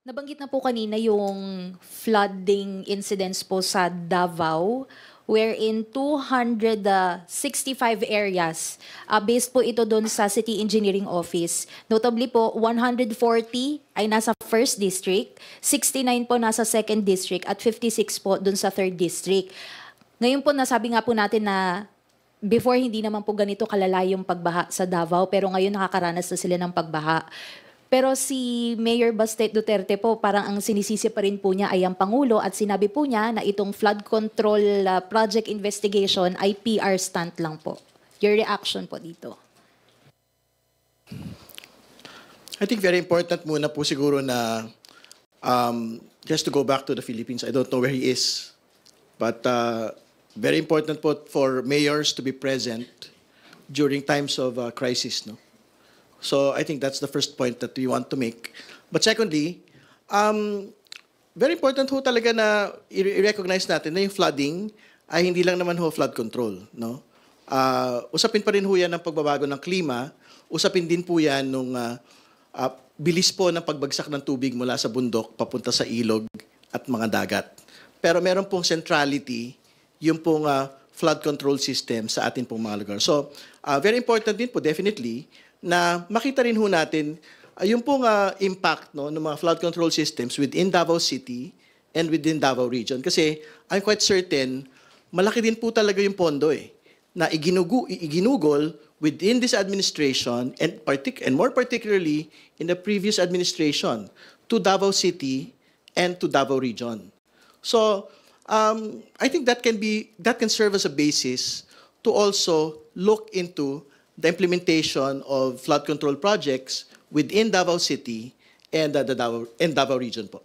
Nabanggit na po kanina yung flooding incidents po sa Davao, wherein 265 areas, based po ito doon sa City Engineering Office. Notably po, 140 ay nasa 1st District, 69 po nasa 2nd District, at 56 po doon sa 3rd District. Ngayon po, nasabi nga po natin na before hindi naman po ganito kalala yung pagbaha sa Davao, pero ngayon nakakaranas na sila ng pagbaha. Pero si Mayor Baste Duterte po, parang ang sinisisi pa rin po niya ay ang Pangulo at sinabi po niya na itong flood control project investigation ay PR stunt lang po. Your reaction po dito? I think very important muna po siguro na just to go back to the Philippines. I don't know where he is, but very important po for mayors to be present during times of crisis, no? So I think that's the first point that we want to make. But secondly, very important ho talaga na i-recognize natin na yung flooding ay hindi lang naman ho flood control, no? Usapin pa rin ho yan ng pagbabago ng klima, usapin din po yan nung bilis po ng pagbagsak ng tubig mula sa bundok papunta sa ilog at mga dagat. Pero meron pong centrality yung pong flood control system sa atin pong mga lugar. So very important din po definitely na makita rin ho natin yung pong impact, no, ng mga flood control systems within Davao City and within Davao Region. Kasi I'm quite certain, malaki din po talaga yung pondo na iginugol within this administration and more particularly in the previous administration to Davao City and to Davao Region. So I think that can serve as a basis to also look into the implementation of flood control projects within Davao City and Davao region po.